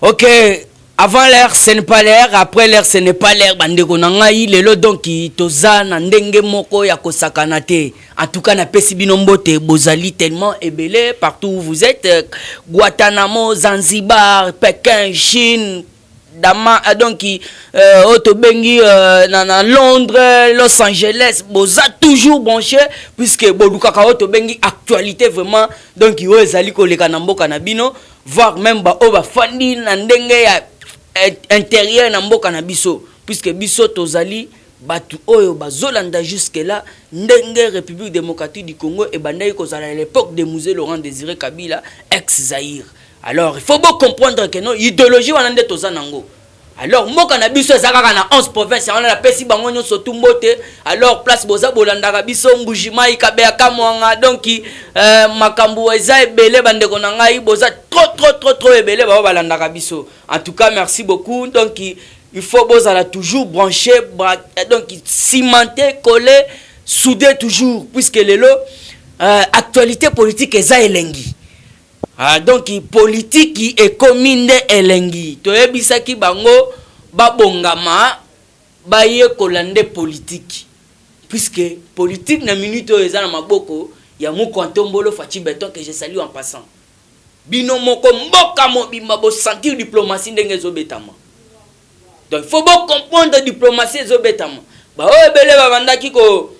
Ok, avant l'air, ce n'est pas l'air. Après l'air, ce n'est pas l'air. Bandeko nangai, lelo donc toza na ndenge moko ya kosakana te. En tout cas, na pesi binombote bozali tellement ébélé partout où vous êtes. Guantanamo, Zanzibar, Pékin, Chine, Dama, donc Otobengi, na Londres, Los Angeles, boza toujours branché puisque bolukaka Otobengi actualité vraiment donc yo ezali koleka na mboka na bino, voire même ba o ba fandi na ndenge ya intérieur na mboka na biso puisque biso tozali batu oyo bazolanda jusque là ndenge République démocratique du Congo et bandai kozala à l'époque de Musée Laurent Désiré Kabila ex Zaïre. Alors il faut bien comprendre que non idéologie wana nde toza nango. Alors mboka na biso ezaka na 11 provinces on a la pesi bango nyoso tumbote. Alors place boza bolanda biso Mbujimai Kabeya Kamwanga donc makambo eza ebele bandeko na ngai boza trop ebele ba balanda biso. En tout cas merci beaucoup donc il faut bozala toujours branché donc cimenter coller souder toujours puisque lelo actualité politique eza elengi. Donc politique et commune elengi toyebisaki bango babongama baye kolande politique puisque politique na minute eza na maboko ya Mukwantombolo Fachi Beton que je salue en passant bino moko mboka mobimba bo sentir diplomatie ndenge ezobetama. Donc il faut bien comprendre diplomatie ezobetama ba o ebele babandaki ko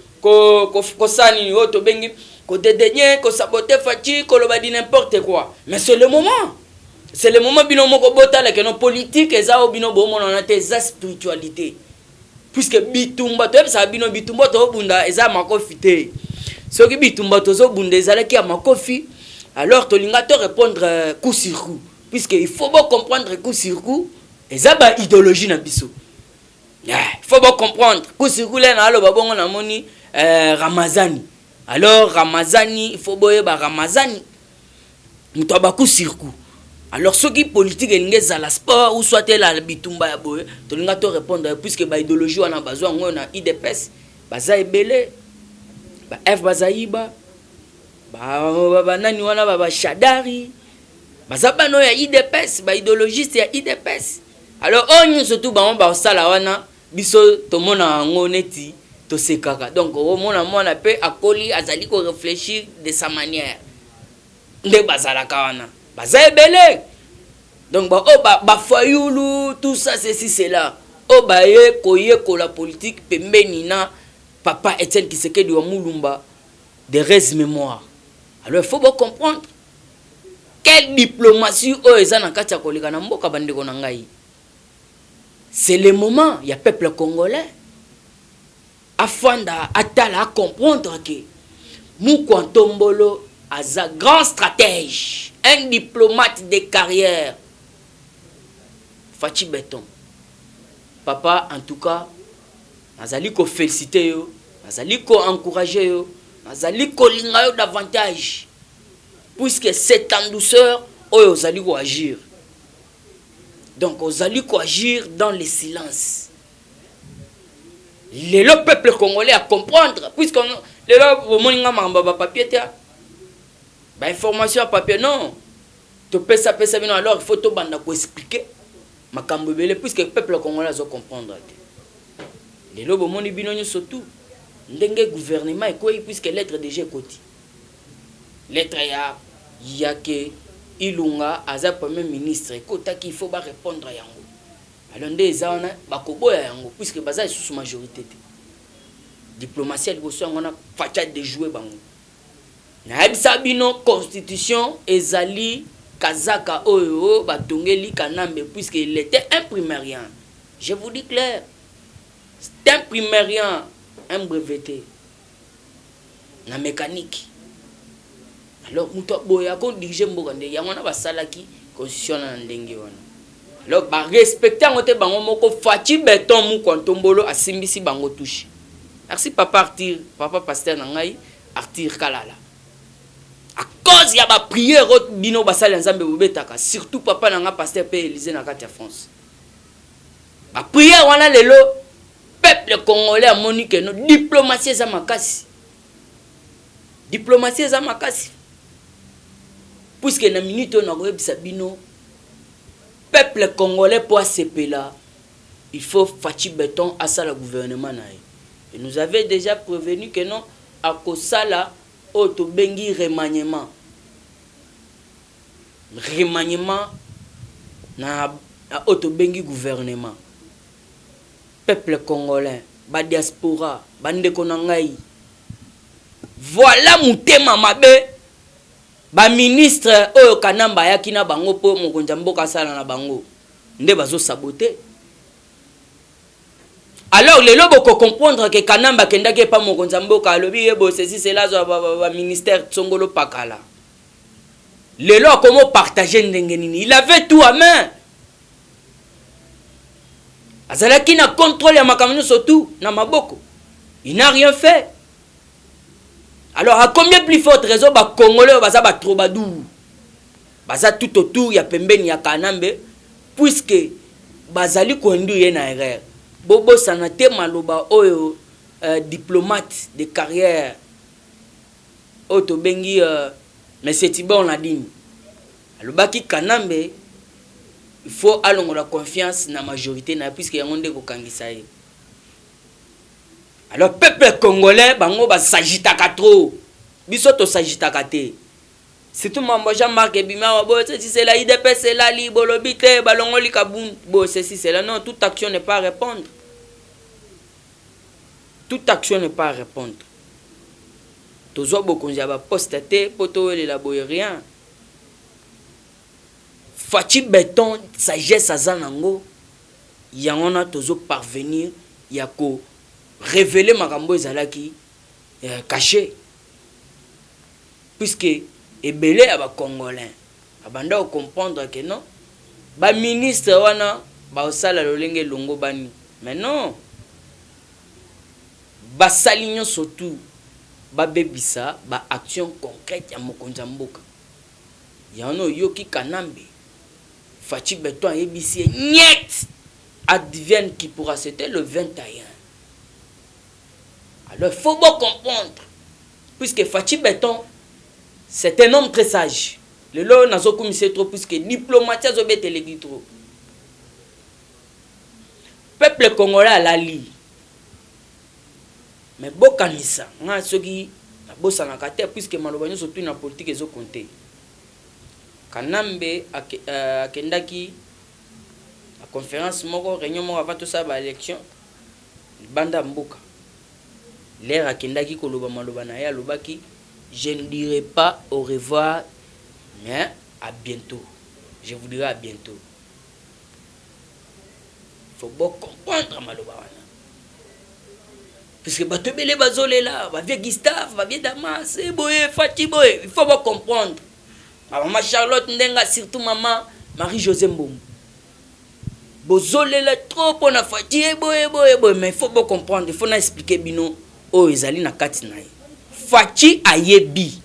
sani o to bengi ko dédaigner, ko saboter Fachi, ko lobadi n'importe quoi. Mais c'est le moment. C'est le moment bino moko botala que nos politiques eza o bino bo mona na te za spiritualité. Puisque bitumba to ça bino bitumba to bunda eza makofi te. Soki bitumba to zo bunda eza ki makofi, alors to linga to répondre coup sur coup. Puisque il faut bien comprendre coup sur coup eza ba idéologie na biso. Il faut bien comprendre coup sur coup là na lo babongo na moni Ramazani. Alors Ramazani, il faut boyer ba Ramazani. Mutaba coup sur coup. Alors ceux qui politique engage à la sport ou soit la bitumba ya boye, to linga to répondre puisque ba idéologie wana bazwa ngona IDPS, baza ebele, ba F bazaiba, ba nani wana ba Shadari, baza bano ya IDPS, ba idéologiste ya IDPS. Alors on surtout ba sala wana biso to mona ngoneti. Donc mon appel à Koli azali ko réfléchir de sa manière nde bazala kawana baza ebele donc ba fayulu tout ça ceci cela o ba ye ko la politique pembeni na papa Etienne Tshisekedi wa Mulumba de res mémoire. Alors il faut bien comprendre quelle diplomatie o ezana kati kolika na mboka bandeko na ngai. C'est le moment, il y a peuple congolais afin à comprendre que Mukwantombolo est un grand stratège, un diplomate de carrière. Fachi Beton. Papa, en tout cas, nazali ko féliciter yo, nazali ko encourager yo, nazali ko linga yo davantage. Puisque c'est en douceur, oyo zali ko agir. Donc, ozali ko agir dans le silence. Le peuple congolais à comprendre puisque le moninga mamba papier tia ba information à papier non to pesa bino alors il faut to banda ko expliquer makambo bele puisque le peuple congolais doit comprendre le lobo moni bino surtout ndenge gouvernement ekoyi puisque lettre déjà koti lettre ya ke Ilunga aza premier ministre kota ki il faut ba répondre yango. Alors nde ezana bakoboya yango puisque baza sous majorité te. Diplomatie liboso ngona facha de jouer bango. Na ebisa bino constitution ezali kazaka oyo batongeli kanambe puisque il était imprimérien. Je vous dis clair. C'est imprimérien, un breveté. Na mécanique. Alors muto boya ko dirige mboka nde yangona basalaki constitution na ndenge wana. Alors, bah, respecter ngote bango moko Fachi Beton Mukwantombolo asimbisi bango touche. Merci papa Arthur, papa pasteur nangai Arthur Kalala. À cause ya ba prière bino basali nzambe bobetaka, surtout papa nanga pasteur P Élysée na kati ya France. Ba prière wana lelo peuple congolais a monique no diplomatie za makasi. Diplomatie za makasi. Puisque na minute on a rebisa bino peuple congolais pour là, il faut Fachi Béton à ça le gouvernement. Et nous avait déjà prévenu que non, à Kosala, auto bengi remaniement. Remaniement na auto bengi gouvernement. Peuple congolais, ba diaspora, bande konangai. Voilà mutema mabe. Ba ministre oyo kanamba yakina bango po mokonza mboka sala na bango. Nde bazo saboter. Alors les lobos comprendre que kanamba kendake pas mokonza mboka alobi yebo ceci c'est là ba ministère tsongolo pakala. Les lois comment partager ndengenini. Il avait tout à main. Azalaki na contrôle ya makamino surtout na maboko. Il n'a rien fait. Alors à combien plus forte raison ba congolais baza ba troubadour. Baza tout autour ya pembeni ya kanambe puisque bazali kondu ye na erreur. Bobo sanate maloba oyo diplomate de carrière auto bengi monsieur Tibon Ladine. Alobaki kanambe il faut alongo la confiance na majorité na puisque yangonde ko kangisa ye. Alors peuple congolais bango ba sagitaka trop. Biso to sagitaka te. Surtout mambo Jean-Marc Ebima bo c'est la IDP c'est la libolobité balongoli kabun bo ceci c'est là non toute action n'est pas à répondre. Toute action n'est pas à répondre. Tozo bokonja ba postaté poto le laboyer rien. Fachi Béton sagesse azanango yangona tozo parvenir yako révéler makambo ezalaki caché puisque ebele aba congolais abanda comprendre que non ba ministre wana ba osala lolenge longo bani mais non ba salignon surtout ba bebisa ba action concrète ya mokonza mboka yano yoki kanambe Fachi Béton yebisi niet advienne qui pourra c'était le 21. Alors il faut bien comprendre puisque Fachi Béton c'est un homme très sage. Le lot n'a pas commis trop puisque diplomatie a été trop. Peuple congolais a la li. Mais bokanisa, nga soki na bossa na kate puisque malobanya surtout na politique ezo compter. Kanambe akendaki la conférence moko réunion moko avant tout ça ba élection banda mboka. L'air akendaki koloba maloba na ya lobaki je ne dirai pas au revoir mais à bientôt. Je vous dirai à bientôt. Faut bien comprendre maloba wana. Puisque bato belé bazolé là, va vieux Gustave, va vieux Damas, boye Fati boye, il faut bien comprendre. Maman Charlotte ndenga surtout maman Marie-José Mbom. Bozolé là trop pour na Fati boye mais il faut bien comprendre, il faut na expliquer bino o ezali na kati na ye. Fachi ayebi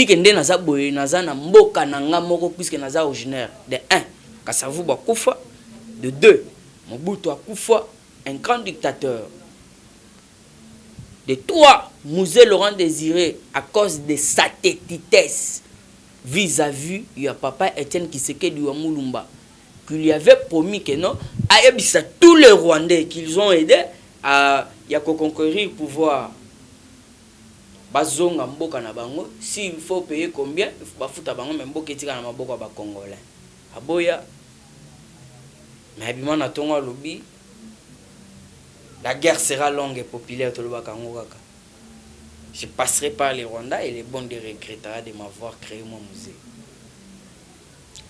kende naza boye naza na mboka na nga moko puisque naza originaire de 1 Kasavu bakufa, de 2 Mobutu akufa, un grand dictateur, de 3 Mouzé Laurent Désiré à cause de sa tétitesse vis-à-vis ya papa Etienne Tshisekedi wa Mulumba qui lui avait promis que non ayebisa tous les Rwandais qu'ils ont aidé à conquérir le pouvoir. Bazonga mboka na bango, s'il faut payer combien, il faut bafuta bango mais mboka etika na maboko ba congolais. Aboya mais bimana tonga lobi la guerre sera longue et populaire to loba kango kaka. Je passerai par les Rwandais et les bons de regrettera de m'avoir créé mon musée.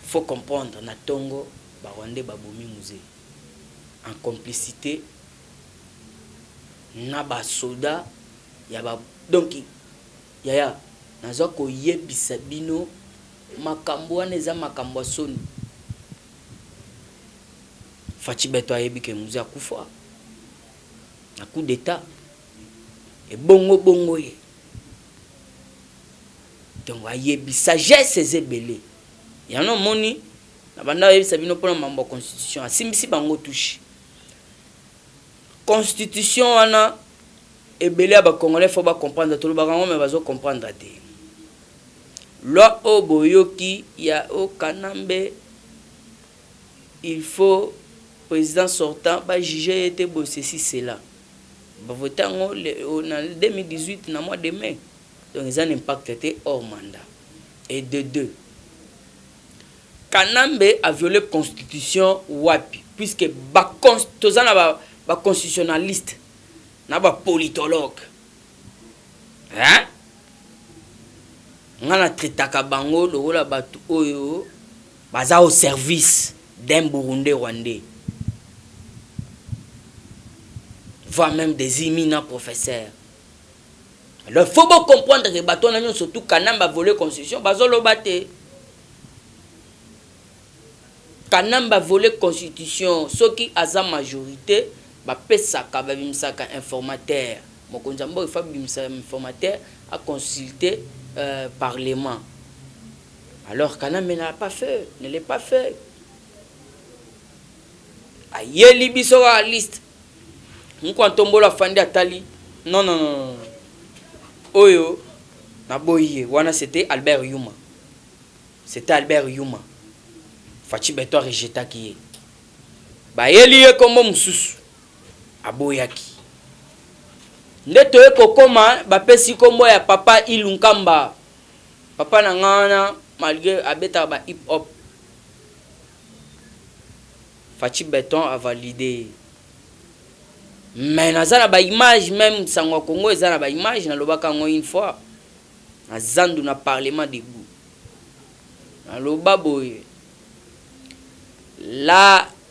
Faut comprendre na tongo ba Rwandais babomi musée en complicité na ba soda ya ba donc yaya nazo ko yebisa bino makambo wana eza makambo soni. Fachi Béton ayebi ke musée akufa na coup d'état et bongo ye donc ayebi sagesse ezebele yano moni na banda yebisa bino pona mambo constitution asimbisi bango touche constitution wana ebele ba congolais faut ba comprendre tout le barango mais bazo comprendre te loi o boyoki ya o kanambe il faut président sortant ba juger était bon ceci cela ba voter en 2018 na mois de mai donc ils ont impact était hors mandat et de deux Kanambe a violé constitution wapi puisque ba constitutionnaliste na ba politologue hein ngana tritaka bango lokola batu oyo baza au service d'un Burundais rwandais voire même des éminents professeurs. Alors il faut bien comprendre que bato na surtout Kanamba a volé constitution bazolo bate Kanamba a volé constitution ceux qui a sa majorité ba pesaka ba bimsaka informateur mokonzambo il faut bimsaka informateur à consulter parlement. Alors Kanamba n'a pas fait, ne l'a pas fait. Ayeli biso la liste. Nous tombo la fandi atali. Non. Oyo na boye wana c'était Albert Yuma. C'était Albert Yuma. Fachi beto rejeta ki. Ba yeli ye kombo mususu. Aboyaki. Ndeto e kokoma ba pesi kombo ya papa Ilunkamba. Papa na ngana malgré abeta ba hip hop. Fachi Beton a validé. Mais nazana ba image même sango Congo ezana ba image na lobaka ngo une fois. Na zandu na parlement de goût. Na loba boye.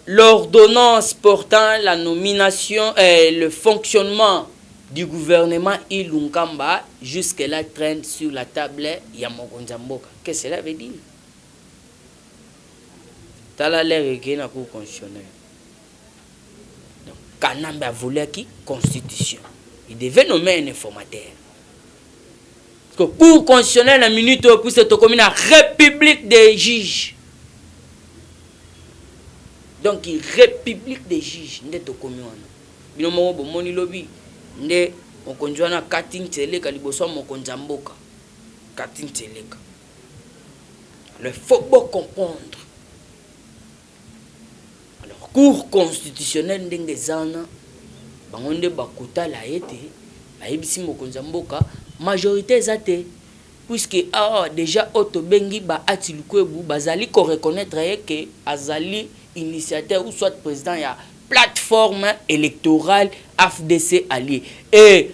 L'ordonnance portant la nomination et le fonctionnement du gouvernement Ilunkamba jusque-là traîne sur la table Yamokonzamboka. Qu'est-ce que cela veut dire? Tala l'air qui est na cour constitutionnelle. Donc, Kanamba a volé qui? Constitution. Il devait nommer un informateur. Parce que cour constitutionnelle, la minute où c'est comme une république des juges. Donc, il république des juges. N'est pas comme on. Binomo bomoni lobby. Nde mokonjwana Kating Teleka liboso mokonzamboka. Kating Teleka. Alors, il faut bien comprendre. Alors, cour constitutionnelle ndenge zana bangonde bakota la été bayebisi mokonzamboka majorité zate puisque déjà otobengi ba atilukebu bazali ko reconnaître que azali initiateur ou soit président ya plateforme électorale AFDC allié et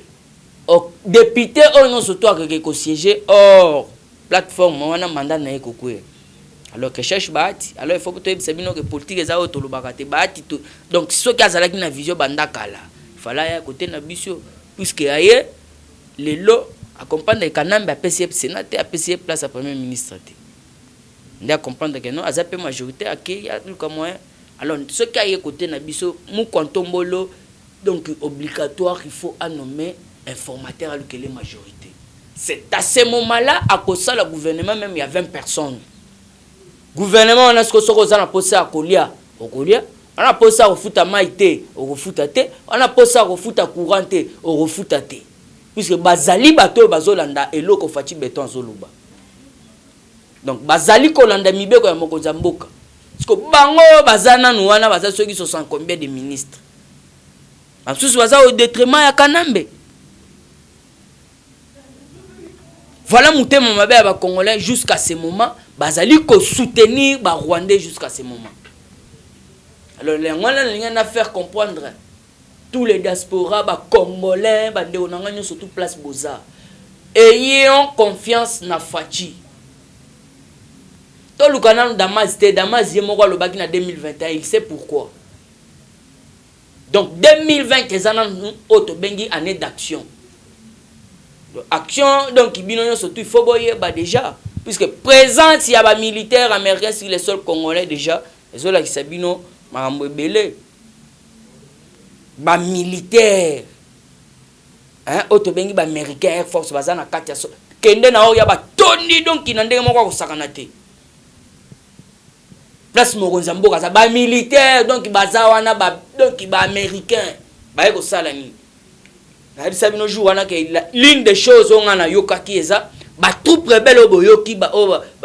député on non surtout que siéger or plateforme wana mandat na ekokwe alors que cherche bati alors il faut que tu aies que politique eza otolobakate bati donc ceux qui azalaki na vision bandakala fallait ya côté na biso puisque aye les lots accompagne Kanamba PCF sénateur à PCF place à premier ministre on doit comprendre que non azape majorité à qui ya tout comme moyen. Alors, ce qui est côté Nabiso, mou kontombolo, donc obligatoire, il faut nommer informateur à la majorité. C'est à ce moment-là, à cause de le gouvernement, même il y a 20 personnes. Gouvernement, on a ce que on a posé à Kolia, on a posé à refuta maïté, on refuta té, on a posé à refuta couranté, on refuta té. Puisque Bazali bato bazolanda et l'eau Fachi Beton zoluba. Donc Bazali kolanda mibe ko ya mokonzamboka. Parce que bango bazana nouana baza ceux qui sont combien de ministres. En plus baza au détriment ya Kanambe. Voilà mutema mabe ya ba Congolais jusqu'à ce moment, bazali ko soutenir ba Rwandais jusqu'à ce moment. Alors les Rwandais n'ont à faire comprendre tous les diasporas ba Congolais ba ndéonanga surtout place Boza. Ayons confiance na Fachi. Tout le canal Damas, Damas, le en 2021, il sait pourquoi. Donc 2020, c'est une autre année d'action. Action, donc il faut déjà, puisque présent, il y a des militaires américains sur les sols congolais déjà, les autres qui sont belé. Des militaires, autre américain Air Force, bazana katia so. Kende na o ya ba toni donc qui n'ande moko ko sakanate. Place mokonzamboka ça ba militaire donc baza wana ba donc ba américain ba eko sala ni na dit ça bino jour wana que l'une des choses on a yoka ki eza ba troupe rebelle oboyoki ba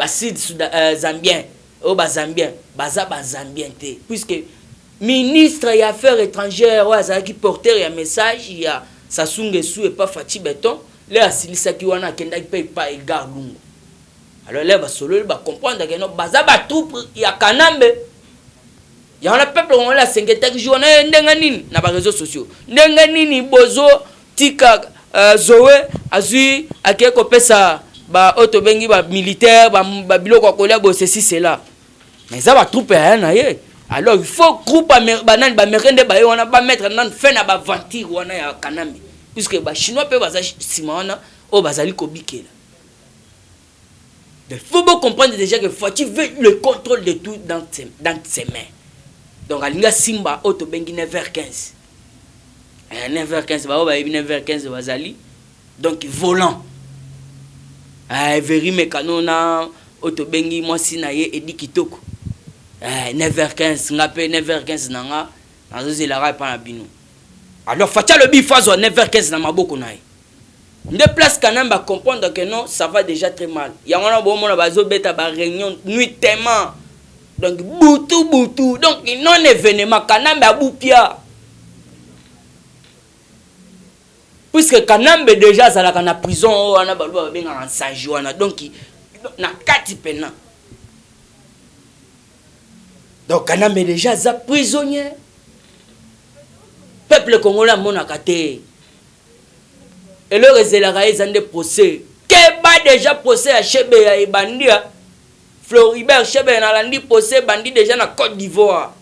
sud zambien o bazambien baza bazambien te puisque ministre ya affaires étrangères oyo azalaki porteur ya message ya Sassou Nguesso et pas Fati Beton le asilisaki wana akendaki mpe epai Edgar Lungu. Alors le basolo ba comprendre que no baza ba troupe ya Kanambe ya wana peuple on la sengetaki journée ndenga nini na ba réseaux sociaux ndenga nini bozo tika Zoé azui akeko pesa ba auto bengi ba militaire ba biloko kolia bo ceci cela mais ça ba troupe ya na ye. Alors il faut groupe banane ba merende ba wana ba mettre nan fin na ba ventir wana ya Kanambe puisque ba chinois pe baza simana o bazali kobikela. Il faut bien comprendre déjà que Fati veut le contrôle de tout dans ses mains. Donc alinga simba auto bengi 9h15. 9h15 ba ba 9h15 bazali. Donc volant. Veri mekano na auto bengi mwasi na ye edi kitoko. 9h15 ngape 9h15 nanga nazozi la ra pa na bino. Alors Fati le bifazo 9h15 na maboko na ye. De place Kanambe à comprendre que non, ça va déjà très mal. Il y a un bon moment bazo beta ba réunion nuitement. Donc boutou. Donc non événement Kanambe à boupia. Puisque Kanambe déjà ça la kana prison on a balwa benga en sanjuana donc na kati pena. Donc Kanambe déjà za prisonnier. Peuple congolais mona kate. Et le rézélera ils ont des procès. Keba déjà procès à Chebe ya Ebandia. Floribert Chebe na landi procès bandi déjà na Côte d'Ivoire.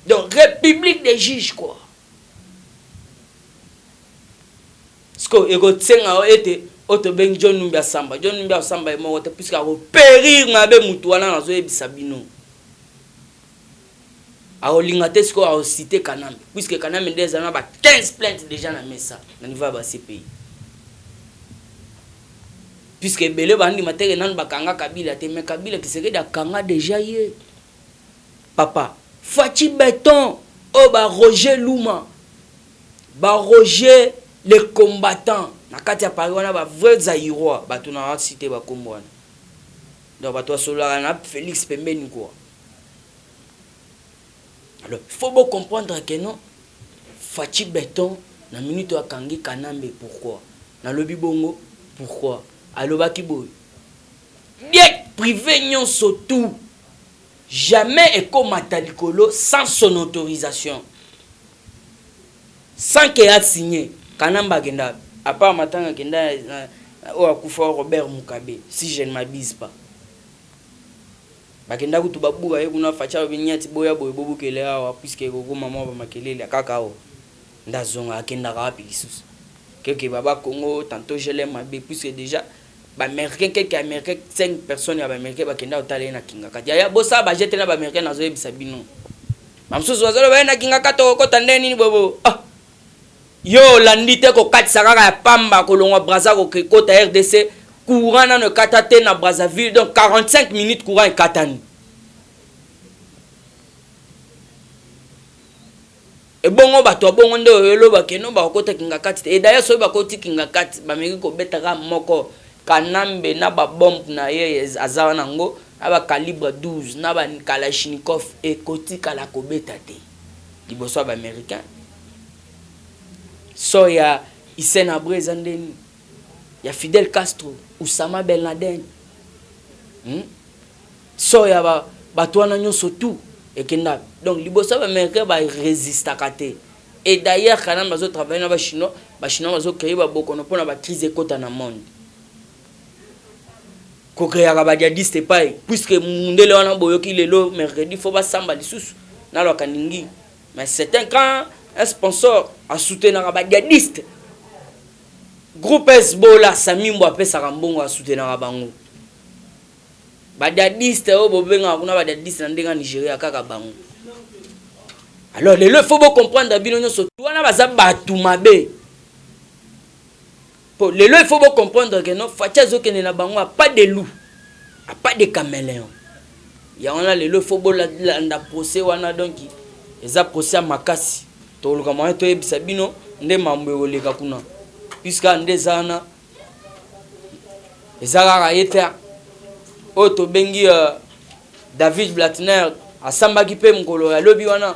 Donc république des juges quoi. Ce que ego tsenga ete auto ben John Numbi Samba. John Numbi Samba est mort puisque a périr ngabe mutu wana na zo ebisa bino. A olingate ce qu'on a cité Kanambe puisque Kanambe déjà na ba 15 plaintes déjà na mesa na niveau ba CPI puisque belé bandi matere nan bakanga Kabila te mais Kabila qui serait da kanga déjà yé papa Fati Beton o ba Roger Luma ba Roger les combattants na kati ya Paris wana ba vrai Zaïrois ba tuna cité ba kombo wana donc ba to sola na Félix Pembeni quoi. Alors, il faut bien comprendre que non, Fati Beton, na minute à Kangi Kanambe, pourquoi? Na lobi bongo, pourquoi? Aloba kiboy. Bien privé nyon surtout, jamais eko matalikolo sans son autorisation. Sans qu'il ait signé, Kanamba Genda, à part matanga Genda, ou à Koufa Robert Mukabe, si je ne m'abuse pas. Bakenda kutu babuka ye kuna facha binyati boya boy bobu kele awa puisque gogo mama ba makelele kaka o ndazonga akenda rapi lisusu quelque baba Congo tantôt je l'aime mabe puisque déjà ba américain quelques américains 5 personnes ya ba américain bakenda otale na kinga kati ya bosa ba jete na ba américain nazo yebisa bino mamsusu wazalo ba na kinga kato ko tande nini bobo yo landite ko katisa kaka ya pamba kolongwa braza ko kota RDC courant dans le Katate na Brazzaville donc 45 minutes courant et Katani. Et bon bato bongo ndo yelo bakeno ba kota kingakati et d'ailleurs so ba koti kingakati ba meki ko betaka moko Kanambe na ba bombe na ye azawa nango aba calibre 12 na ba Kalachnikov et koti kala ko betate liboso ba américain so ya Isena Brezandeni ya Fidel Castro Oussama Ben Laden so ya bato wana nyonso tout ekenda donc liboso ba américain ba résister kate et d'ailleurs Kanambe bazo travailler na ba chinois bazo créer ba bokono pona ba crise ekota na monde ko créer ba djihadiste pai puisque mundele wana boyoki lelo mercredi faut ba samba lisusu na lo kaningi mais c'est un quand un sponsor a soutenir ba djihadiste groupe Hezbollah Samimbo apesa kambongo a soutenir bango ba djihadiste o bobenga kuna ba djihadiste na ndenga Nigeria kaka bango. Alors il faut bien comprendre bino nyonso wana baza batu mabe pour il faut bien comprendre que non Fatia zokene na bango pas de loup pas de caméléon ya wana il faut bien la procès wana donc eza procès makasi to luka moyo to ebisa bino nde mambo oleka kuna puisque ndezana ezaka yeta auto bengi David Blattner asambaki pe mkolo ya lobi wana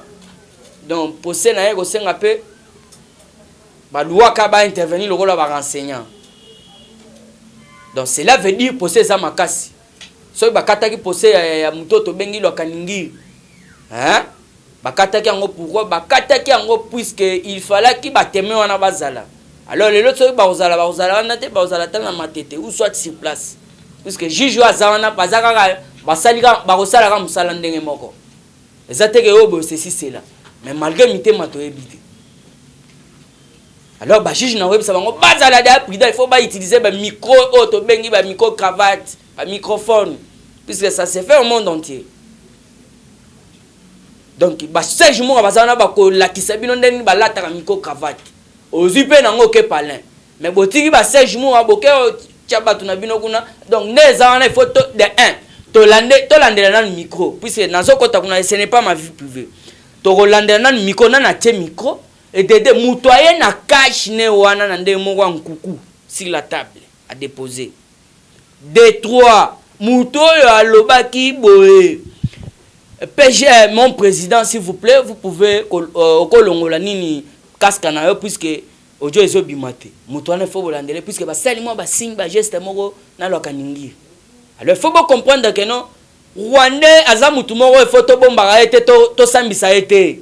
donc procès na ye ko senga pe ba luaka ba intervenir le rôle ba enseignant donc cela veut dire procès za makasi so ba kataki procès ya mutoto bengi lo kaningi hein ba kataki yango pourquoi ba kataki yango puisque il fallait ki ba témoin wana bazala alors les autres so ba ozala wana te ba ozala tana matete ou soit sur place puisque juge wa zawana bazaka basalika bakosala ka musala ndenge moko ezate ke obo ceci c'est là mais malgré mité mato ebité alors ba juge na web ça bango bazala da prida il faut ba utiliser ba micro auto bengi ba micro cravate ba microphone puisque ça se fait au monde entier donc ba sage mo bazana ba ko lakisa bino ndeni ba lata ka micro cravate ozipe nango ke palin mais botiki ba sage mo aboke tchabatu na bino kuna donc neza wana il faut de 1 to landela na micro puisque nazo kota kuna ce n'est pas ma vie privée to landela na micro na tie micro et de mutoyer na cash ne wana na ndenge moko nkuku sur la table à déposer de 3 muto yo alobaki boye PG mon président s'il vous plaît vous pouvez kolongola nini casque na yo puisque audio ezo bimate muto wana faut landela puisque ba sali mo ba signe ba geste moko na lokaningi. Alors il faut bien comprendre que non Rwandais azamutu moko il faut to bomba été to sambisa été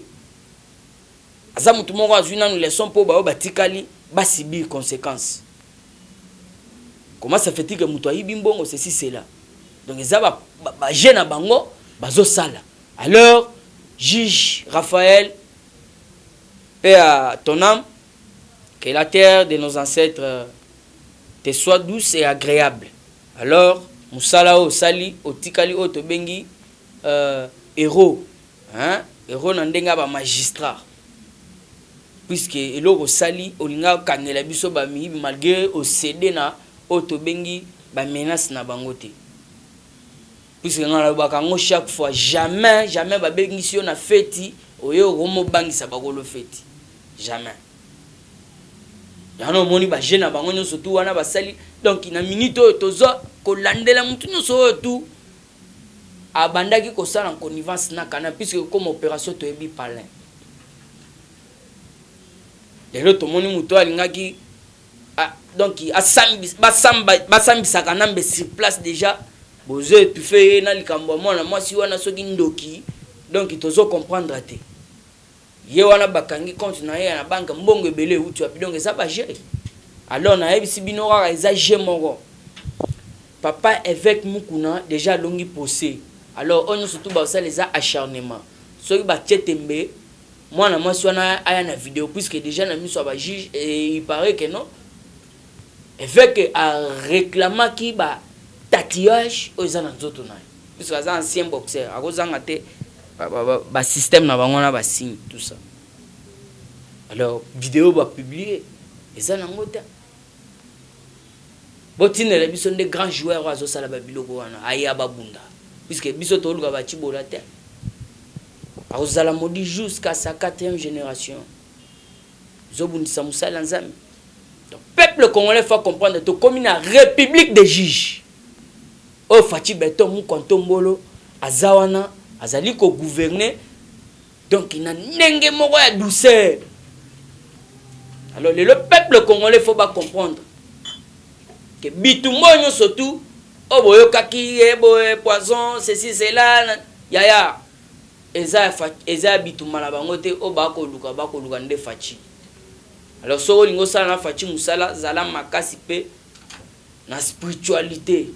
azamutu moko azuna nous leçon pour ba batikali ba subir conséquences. Comment ça fait que muto ayibi mbongo ceci c'est là. Donc ça ba jeune bango bazo sala. Alors juge Raphaël paix à ton âme, que la terre de nos ancêtres te soit douce et agréable. Alors musala o sali o tikali o to bengi héros hein héros na ndenga ba magistrat puisque eloko sali olinga kangela biso ba mi malgré o cédé na o to bengi ba menace na bangote puisque ngala ba kango chaque fois jamais ba bengi si on a feti oyo romo bangisa ba kolo feti jamais yano moni ba jeune bango nyo surtout wana ba sali donc ina minute tozo ko landela mutu nyo so tout abandaki ko sala en connivence na kana puisque comme opération to ebi palin lelo to moni mutu alingaki donc basambi sakanambe sur place déjà bozo tu fais na likambo mona moi si wana soki ndoki donc tozo comprendre te ye wana bakangi compte na ye na banque mbongo ebele utu api donc ça ba gérer alors na ebisi bino kaka eza moko papa évêque mukuna déjà longi posé alors on surtout ba ça les acharnement soki ba tchetembe moi na moi si wana aya na vidéo puisque déjà na miso ba juge et il paraît que non évêque a réclamé ki ba tatouage aux nzoto na puisque ça ancien boxeur a kozanga te ba système na bango na ba signe tout ça alors vidéo ba publier et ça nango ta botine la biso des grands joueurs azo sala ba biloko wana aya ba bunda puisque biso to luka ba chibola te azala modi jusqu'à sa 4e génération zobundisa musala nzambe donc peuple congolais faut comprendre to comme une république des juges o fati beto mu kontombolo azawana azali ko gouverner donc il n'a n'engé moko ya douceur. Alors le peuple congolais faut pas comprendre que bitumbo surtout o boyo kaki boye poison ceci cela yaya eza bitumala bango te o ba ko luka nde fachi. Alors so lingo sala na fachi musala zala makasi pe na spiritualité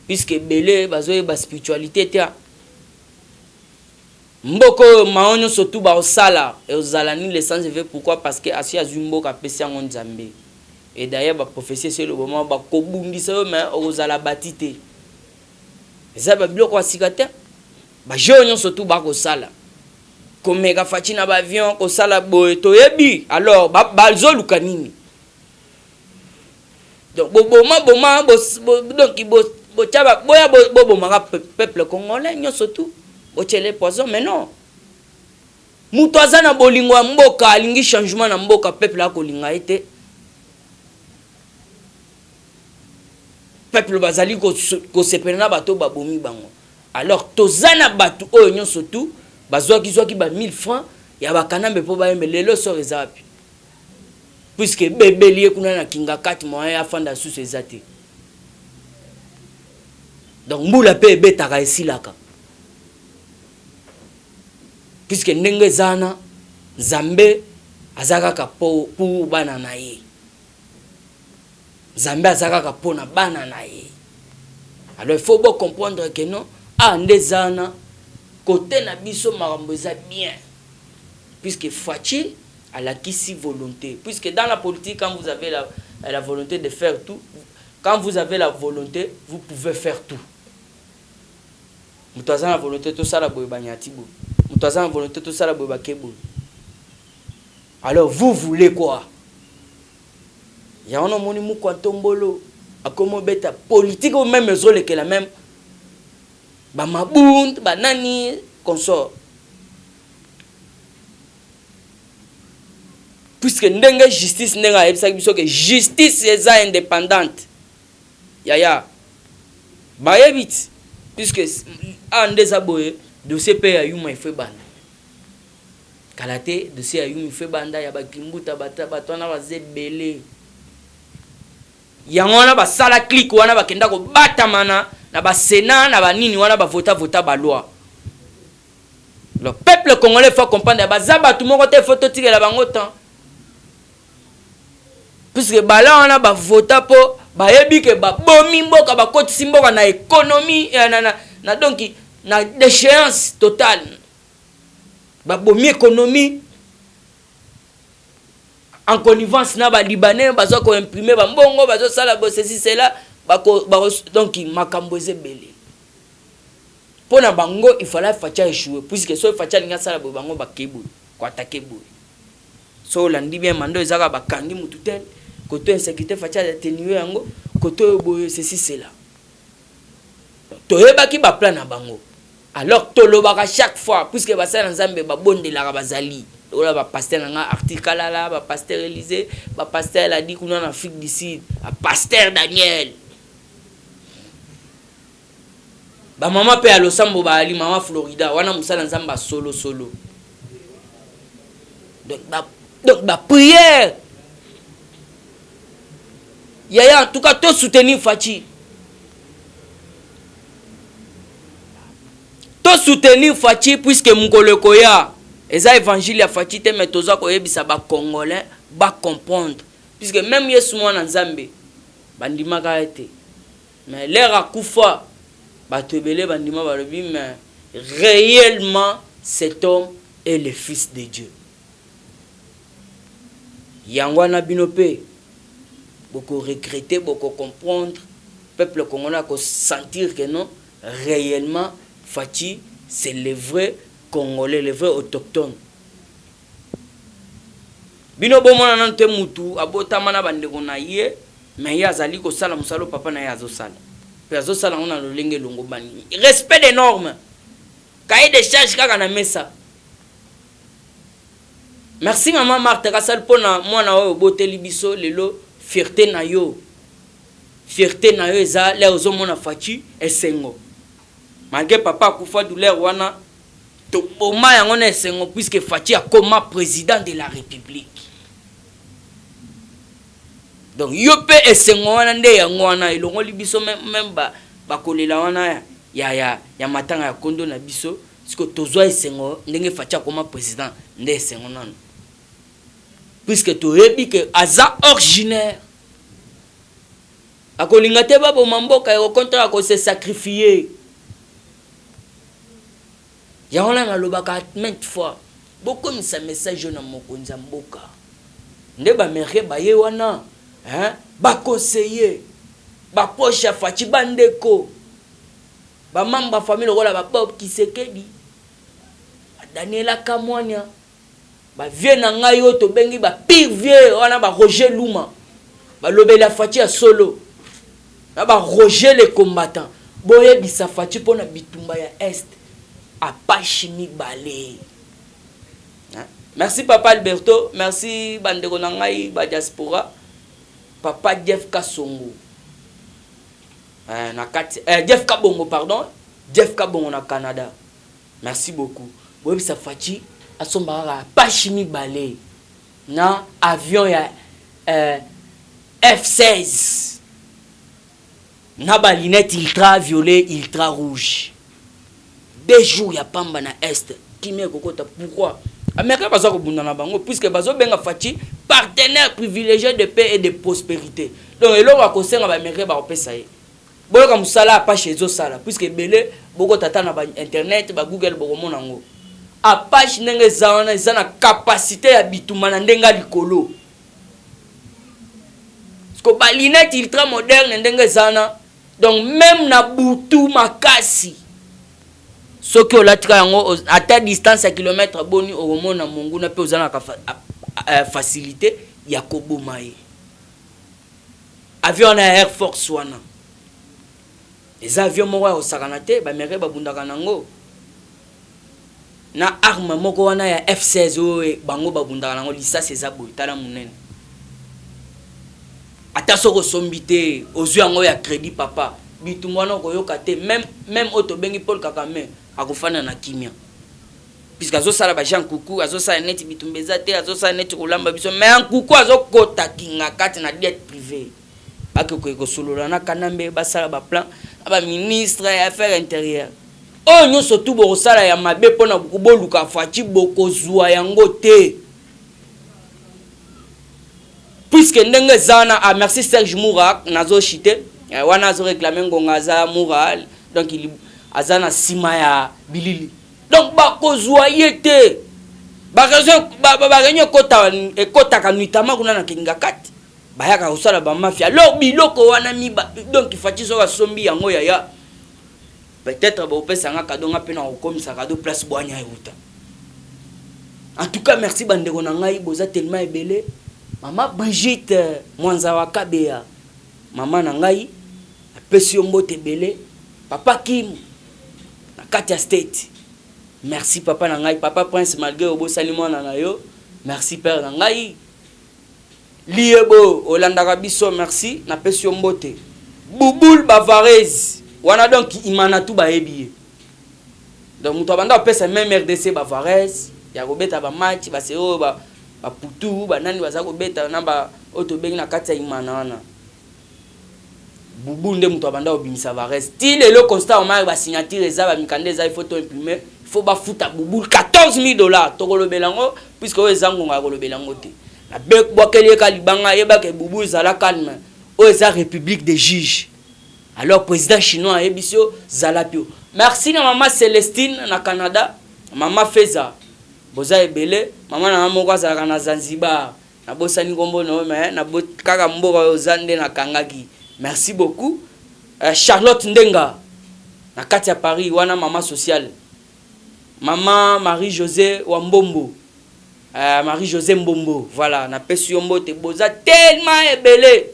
puisque belé bazoye ba spiritualité te mboko maonyo surtout ba osala et osala ni l'essence veut pourquoi parce que asi azumbo ka pesi en nzambe et d'ailleurs ba prophétie c'est le moment ba kobundisa mais osala batité ça ba biloko asikate ba jonyo surtout ba ko sala comme ka fatina ba avion ko sala boy to yebi alors ba zoluka nini donc boma donc bo taba boya bo maka peuple congolais nyo surtout bochele poison mais non muto azana bolingo ya mboka alingi changement na mboka peuple akolinga ete peuple bazali ko sepena bato babomi bango alors tozana batu oyo nyonso tu bazwaki ba 1000 francs ya bakanambe po bayembe lelo sor ezapi puisque bebeli kuna na kinga 4 mois ya fanda sous ezate donc mbula pe betaka esilaka puisque ndenge zana Nzambe azakaka po pour bana na ye Nzambe azakaka po na bana na ye alors il faut bien comprendre que non ndezana côté na biso makambo eza bien puisque Fachi a la kisi volonté puisque dans la politique quand vous avez la volonté de faire tout quand vous avez la volonté vous pouvez faire tout mutu aza na volonté tosala boye banyati boye mutu aza na volonté tosala boye bakeboye alors vous voulez quoi ya on moni mu kwa tombolo akomo beta politique ou même ezolekela même ba mabund ba nani consort puisque ndenge justice ndenga ebisa biso que justice eza indépendante ya ba yebit puisque ndeza boye dossier pe ya yuma ife banda kalate dossier ya yuma ife banda ya bakimbuta batwana bazebele yango wana basala clique wana bakenda ko batamana na ba Sénat na ba nini wana ba vota ba loi. Le peuple congolais faut comprendre bazaba tout moko te photo tikela bango temps. Puisque bala wana ba vota po ba yebi ke ba bomi mboka ba kotisi mboka na économie na donc na déchéance totale. Ba bomi économie en connivence na ba libanais bazo ko imprimer ba mbongo bazo sala bo ceci cela donc makambo ezebele pona bango il fallait Facha échouer puisque so Facha linga sala bo bango bakebu ko attaquer boy so landi bien mando ezaka bakangi mutu tel côté insécurité Facha atténuer yango côté boy ceci cela to yebaki ba plan na bango alors to lobaka chaque fois puisque basala nzambe ba bondelaka bazali ola ba pasteur nga article là ba pasteur Élysée ba pasteur la dit kuna en Afrique du Sud ba pasteur Daniel ba mama pe alosambo ba ali mama Florida wana musala nzamba solo donc ba prière en tout cas to soutenir Fachi puisque mukolo koya eza évangile ya Fachi te mais toza ko yebisa ba congolais ba comprendre puisque même Yesu mwana nzambe bandimaka ete mais l'air akufa batebele bandima balobi mais réellement cet homme est le fils de Dieu yangwana binope beaucoup regretter beaucoup comprendre peuple congolais ko sentir que non réellement Fachi c'est le vrai Congolais, le vrai autochtone. Bino bomona nante mutu abotama na bandeko na ye mais ya zali ko sala musalo papa na ya azosala. Pe azosala on a lolenge longo bani. Respect des normes. Cahier de charge kaka na mesa. Merci maman Marthe kasal pona mwana oyo boteli biso lelo fierté na yo. Fierté na yo eza le ozomona Fachi esengo. Malgré papa kufa douleur wana to boma yango na esengo puisque Fachi a comme président de la République. Donc yo pe esengo wana nde yango wana elongo libiso même ba kolela wana ya matanga ya kondo na biso siko tozwa esengo ndenge Fachi a comme président nde esengo nano. Puisque to yebi que aza originaire akolinga te babo mamboka yo kontra ko se sacrifier. Ya on a lobaka maintes fois beaucoup de ces messages na mokonza mboka nde ba mere ba ye wana ba conseiller ba poche ya Fachi bandeko ba mamba famille rola ba Bob Kisekedi Daniela Kamwanya ba vieux na ngai yo to bengi ba pire vieux wana ba Roger Luma ba lobela Fachi ya solo na ba Roger les combattants boye bisa Fachi pona bitumba ya est Apachimi balé. Merci papa Alberto, merci bandeko na ngai ba diaspora. Papa Jeff Kasongo. Jeff Kabongo pardon. Jeff Kabon au Canada. Merci beaucoup. Oui, ça Fachi à son barrage pas chimie balai. Non, avion ya F-16. Na balinette ultraviolet, ultra rouge. 2 jours ya pamba na est. Qui me kokota pourquoi? Américain bazo ko bunda na bango puisque bazo benga Fachi partenaire privilégié de paix et de prospérité. Donc eloko akosenga ba Américain ba kopesa ye. Boyo ka musala pa chez zo sala puisque belé boko tata na ba internet ba Google boko monango. A page ndenge zawana zana capacité ya bitumana ndenga likolo. Parce que ba lunette ultra moderne ndenge zana. Donc même na butu makasi. Ce que la triangle à ta distance à kilomètres boni au moment na mungu na pe ozana ka facilité ya kobomaye. Avion na Air Force One. Les avions moko au sakanate ba mere ba bundaka nango. Na arme moko wana ya F16 o bango ba bundaka nango lisa seza boy tala munene. Ata soko sombité ozu yango ya crédit papa. Bitumwana ko yokate même auto bengi Paul Kakame akofana na kimia. Puisque azo sala ba Jean Coucou azo sala net bitumbeza te azo sala net kolamba biso mais en Coucou azo kota kinga kati na jet privé. Akoko ko solola na kanambe ba sala ba plan aba ministre ya affaires intérieures. Oh nyo surtout bo sala ya mabe pona boluka Fachi boko zuwa yango te. Puisque ndenge zana a merci Serge Mourak nazo chité wana azo réclamer ngongaza moral donc il azana sima ya bilili donc ba kozwa yete ba raison ba renyo kota kanuitama kuna na kinga kati bayaka usala ba mafia lo biloko wana mi donc Fachi so sombi yango ya peut-être ba opesa nga kadonga pena okomisa kado place boanya euta. En tout cas merci bandeko na ngai boza tellement ebele. Mama Brigitte Mwanza wa Kabea. Mama na ngai apesi mbote belé. Papa Kim na Katia State. Merci papa na ngai, papa Prince malgré obosali mwana na yo. Merci père na ngai. Liebo Olanda Kabiso merci na pesi mbote. Bouboul Bavarez. Wana donc imana tu ba ebiye. Donc muto banda pesa même RDC Bavarez, ya kobeta ba match ba seo ba putu ba nani baza kobeta na ba auto bengi na kati ya imana wana. Bubu nde muto banda obimisa Varez. Ti lelo constat o mari ba signature eza ba mikande za photo imprimer, il faut ba futa bubu $14,000 to kolobelango puisque o ezango nga kolobelango te. Na bek bokele ka libanga yeba ke bubu zala calme. O eza république des juges. Alors président chinois ebisio Zalapio. Merci na maman Célestine na Canada, maman Feza. Boza ebele, maman na moko azalaka na Zanzibar. Na bosani ngombo no mais na kaka mboka ozande na Kangaki. Merci beaucoup. Charlotte Ndenga na kati ya Paris wana maman sociale. Maman Marie-José Wambombo. Marie-José Mbombo. Voilà, na pesi yombo te boza tellement ebele.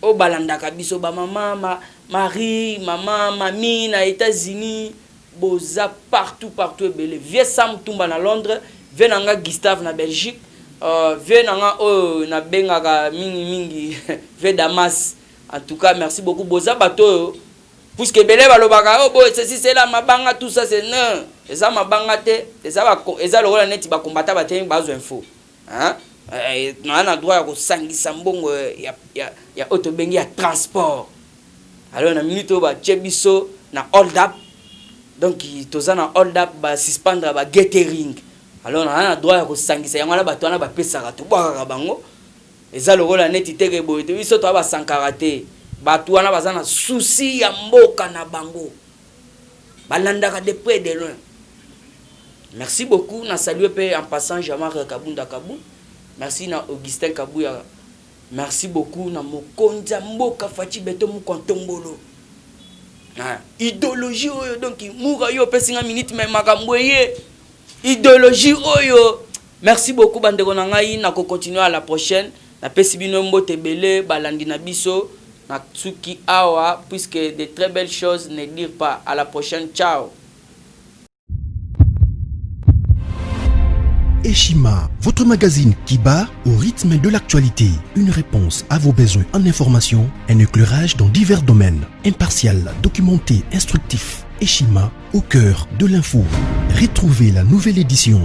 O balanda kabiso ba maman Marie, maman, mamie na États-Unis, boza partout ebele. Vie Sam Tumba na Londres, vie nanga Gustave na Belgique, vie nanga na bengaka mingi vie Damas. En tout cas, merci beaucoup boza bato puisque belé balobaka bo ceci c'est là mabanga tout ça c'est non. Eza mabanga te, eza lokola neti ba combattre ba tengi bazo info. Hein? Na droit ko sangisa mbongo ya auto bengi ya transport. Alors na minute ba chebiso na hold up donc toza na hold up ba suspendre ba getting. Alors na droit ko sangisa yango na bato na ba pesa ka to baka bango eza lokola neti teke boye to biso to ba sankarate bato wana bazana souci ya mboka na bango balandaka de près de loin. Merci beaucoup na saluer pe en passant Jean-Marc Kabunda Kabou. Merci na Augustin Kabouya. Merci beaucoup na mokonza mboka Fachi beto mukontombolo. Idéologie oyo donc moura yo pesinga minute mais makambo ye. Idéologie oyo. Merci beaucoup bandeko na ngai na ko continuer à la prochaine. Na pesi bino mbote belé balandi na biso na tsuki awa puisque de très belles choses ne dire pas. À la prochaine, ciao. Eshima, votre magazine qui bat au rythme de l'actualité. Une réponse à vos besoins en information, un éclairage dans divers domaines. Impartial, documenté, instructif. Eshima, au cœur de l'info. Retrouvez la nouvelle édition.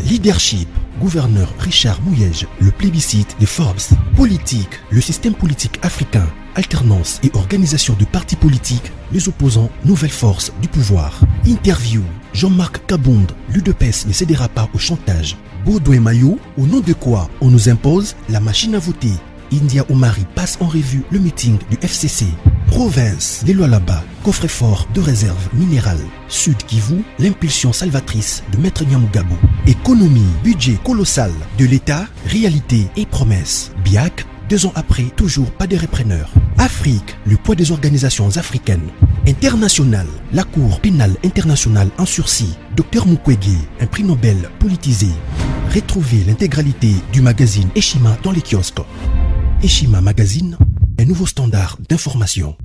Leadership, gouverneur Richard Mouyej, le plébiscite de Forbes. Politique, le système politique africain. Alternance et organisation de partis politiques, les opposants, nouvelle force du pouvoir. Interview, Jean-Marc Kabonde, l'UDPS ne cédera pas au chantage. Baudouin Maillot, au nom de quoi on nous impose la machine à voter. India Omari passe en revue le meeting du FCC. Province, les lois là-bas, coffre-fort de réserve minérale. Sud Kivu, l'impulsion salvatrice de Maître Nyamugabo. Économie, budget colossal de l'État, réalité et promesses. BIAC, 2 ans après, toujours pas de repreneur. Afrique, le poids des organisations africaines. International, la Cour pénale internationale en sursis. Dr Mukwege, un prix Nobel politisé. Retrouvez l'intégralité du magazine Eshima dans les kiosques. Eshima Magazine, un nouveau standard d'information.